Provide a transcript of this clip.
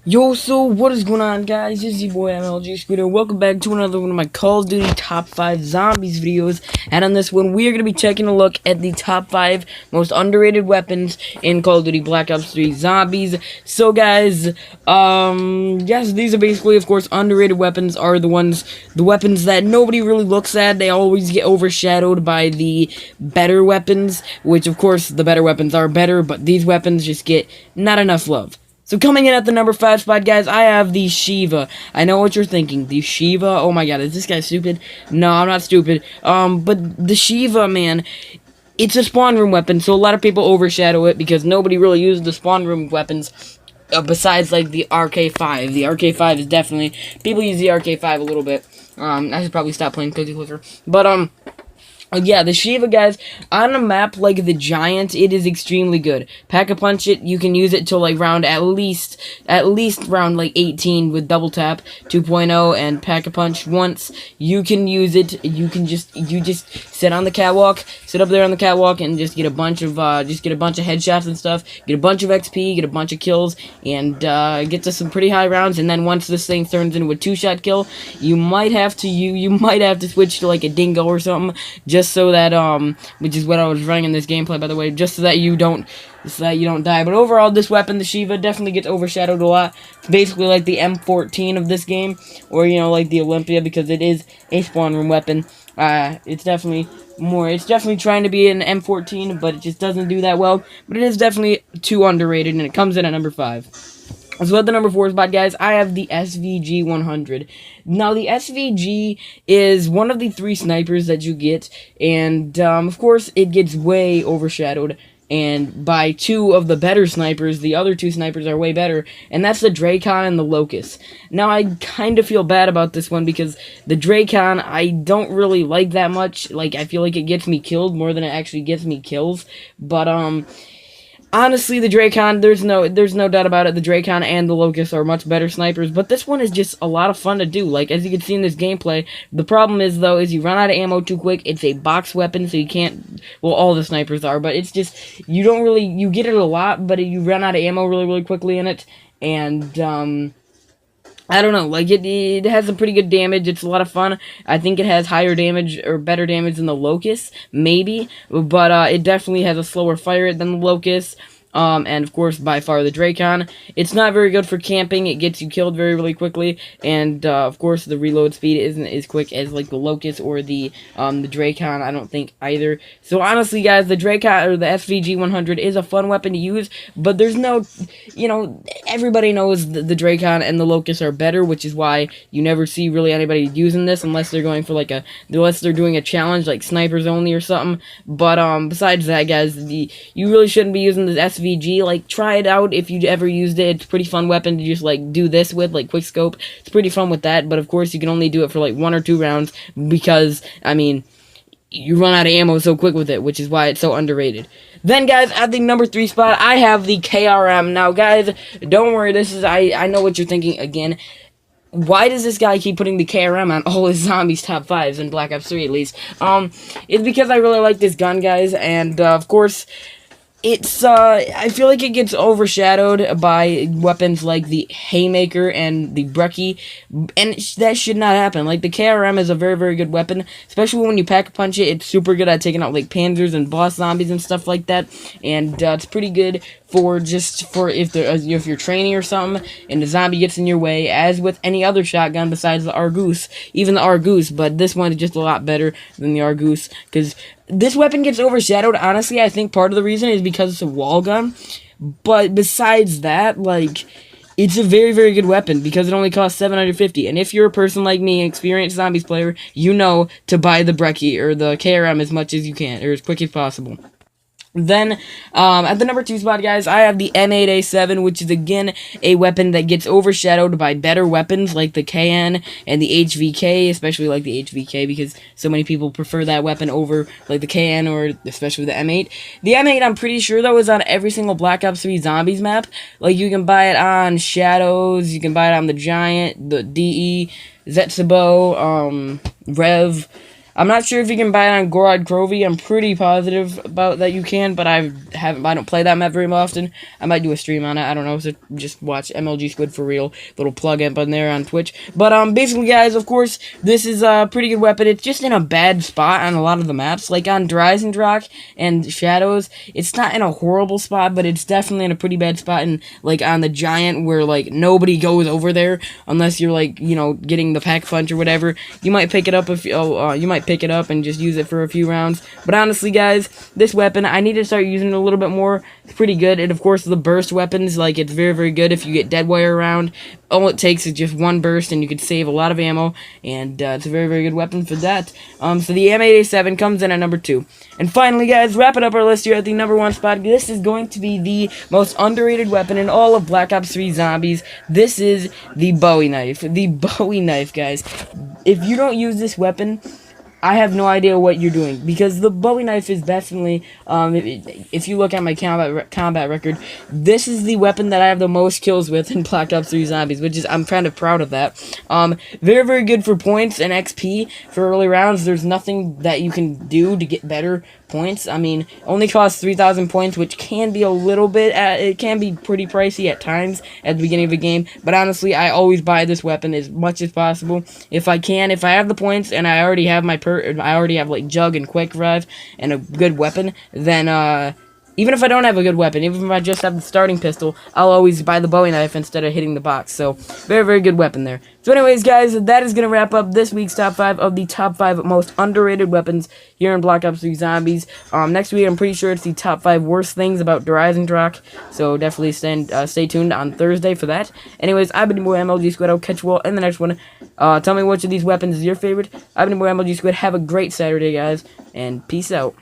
Yo, so what is going on, guys? It's your boy MLG Squid, and welcome back to another one of my Call of Duty Top 5 Zombies videos. And on this one, we are going to be taking a look at the top 5 most underrated weapons in Call of Duty Black Ops 3 Zombies. So, guys, yes, these are basically, of course, underrated weapons are the weapons that nobody really looks at. They always get overshadowed by the better weapons, which, of course, the better weapons are better, but these weapons just get not enough love. So coming in at the number 5 spot, guys, I have the Shiva. I know what you're thinking. The Shiva? Oh my god, is this guy stupid? No, I'm not stupid. But the Shiva, man, it's a spawn room weapon, so a lot of people overshadow it because nobody really uses the spawn room weapons besides, like, the RK5. The RK5 is definitely... People use the RK5 a little bit. I should probably stop playing Cookie Clicker. But, yeah, the Shiva, guys, on a map like the Giant, it is extremely good. Pack-a-punch it, you can use it till, like, round at least round, like, 18 with double tap 2.0 and pack-a-punch once. You can use it, you just sit on the catwalk, sit up there on the catwalk and just get a bunch of headshots and stuff, get a bunch of XP, get a bunch of kills, and, get to some pretty high rounds, and then once this thing turns into a two-shot kill, you might have to switch to, like, a dingo or something, just so that, which is what I was running in this gameplay, by the way, just so that you don't die. But overall, this weapon, the Shiva, definitely gets overshadowed a lot. It's basically like the M14 of this game, or, you know, like the Olympia, because it is a spawn room weapon. It's definitely trying to be an M14, but it just doesn't do that well. But it is definitely too underrated, and it comes in at number 5. So at the number 4 spot, guys, I have the SVG 100. Now, the SVG is one of the 3 snipers that you get, and, of course, it gets way overshadowed, and by 2 of the better snipers. The other 2 snipers are way better, and that's the Dracon and the Locust. Now, I kind of feel bad about this one, because the Dracon, I don't really like that much. Like, I feel like it gets me killed more than it actually gets me kills, but, honestly, the Dracon, there's no doubt about it, the Dracon and the Locust are much better snipers, but this one is just a lot of fun to do. Like, as you can see in this gameplay, the problem is, though, is you run out of ammo too quick. It's a box weapon, so you can't, well, all the snipers are, but it's just, you get it a lot, but you run out of ammo really, really quickly in it, and, I don't know, like, it has some pretty good damage. It's a lot of fun. I think it has higher damage, or better damage than the Locust, maybe, but, it definitely has a slower fire rate than the Locust. And of course, by far the Dracon. It's not very good for camping. It gets you killed very, really quickly, and of course, the reload speed isn't as quick as like the Locust or the Dracon. I don't think either. So honestly, guys, the Dracon or the SVG 100 is a fun weapon to use, but there's no, everybody knows the Dracon and the Locust are better, which is why you never see really anybody using this unless they're going for unless they're doing a challenge like snipers only or something. But besides that, guys, you really shouldn't be using the SVG. Like, try it out if you ever used it. It's a pretty fun weapon to just, like, do this with, like, quick scope. It's pretty fun with that, but of course you can only do it for, like, 1 or 2 rounds because, I mean, you run out of ammo so quick with it, which is why it's so underrated. Then, guys, at the number 3 spot, I have the KRM. Now, guys, don't worry, I know what you're thinking again. Why does this guy keep putting the KRM on all his zombies top 5s in Black Ops 3 at least? It's because I really like this gun, guys, and, of course, I feel like it gets overshadowed by weapons like the Haymaker and the Brecci, and that should not happen. Like, the KRM is a very, very good weapon, especially when you pack-a-punch it. It's super good at taking out, like, panzers and boss zombies and stuff like that, and it's pretty good for if you're training or something, and the zombie gets in your way, as with any other shotgun besides the Argus, even the Argus, but this one is just a lot better than the Argus, because this weapon gets overshadowed. Honestly, I think part of the reason is because it's a wall gun, but besides that, like, it's a very, very good weapon because it only costs $750, and if you're a person like me, an experienced zombies player, you know to buy the Brecci or the KRM as much as you can, or as quick as possible. Then, at the number 2 spot, guys, I have the M8A7, which is, again, a weapon that gets overshadowed by better weapons like the KN and the HVK, especially like the HVK, because so many people prefer that weapon over, like, the KN or especially the M8. The M8, I'm pretty sure, though, is on every single Black Ops 3 Zombies map. Like, you can buy it on Shadows, you can buy it on the Giant, the DE, Zetsubo, Rev, I'm not sure if you can buy it on Gorod Grovey. I'm pretty positive about that you can, but I don't play that map very often. I might do a stream on it. I don't know. So just watch MLG Squid for real. Little plug in button there on Twitch. But basically, guys, of course, this is a pretty good weapon. It's just in a bad spot on a lot of the maps, like on Dryzendrach and Shadows. It's not in a horrible spot, but it's definitely in a pretty bad spot. And like on the Giant, where like nobody goes over there unless you're like getting the pack punch or whatever. You might pick it up if you might pick it up and just use it for a few rounds. But honestly, guys, this weapon, I need to start using it a little bit more. It's pretty good. And of course, the burst weapons, like, it's very, very good if you get dead wire around. All it takes is just one burst, and you can save a lot of ammo. And it's a very, very good weapon for that. So the M8A7 comes in at number 2. And finally, guys, wrapping up our list here at the number 1 spot. This is going to be the most underrated weapon in all of Black Ops 3 Zombies. This is the Bowie Knife. The Bowie Knife, guys. If you don't use this weapon, I have no idea what you're doing, because the Bowie Knife is definitely, if you look at my combat record, this is the weapon that I have the most kills with in Black Ops 3 Zombies, which is, I'm kind of proud of that. Very, very good for points and XP for early rounds. There's nothing that you can do to get better points. I mean, only costs 3,000 points, which can be a little bit, it can be pretty pricey at times at the beginning of a game, but honestly, I always buy this weapon as much as possible. If I can, if I have the points and I already have I already have like Jug and Quick Revive and a good weapon, then even if I don't have a good weapon, even if I just have the starting pistol, I'll always buy the Bowie Knife instead of hitting the box. So, very, very good weapon there. So anyways, guys, that is going to wrap up this week's top 5 of the top 5 most underrated weapons here in Black Ops 3 Zombies. Next week, I'm pretty sure it's the top 5 worst things about Dryzendrach. So definitely stay tuned on Thursday for that. Anyways, I've been your boy MLG Squid. I'll catch you all in the next one. Tell me which of these weapons is your favorite. I've been your boy MLG Squid. Have a great Saturday, guys, and peace out.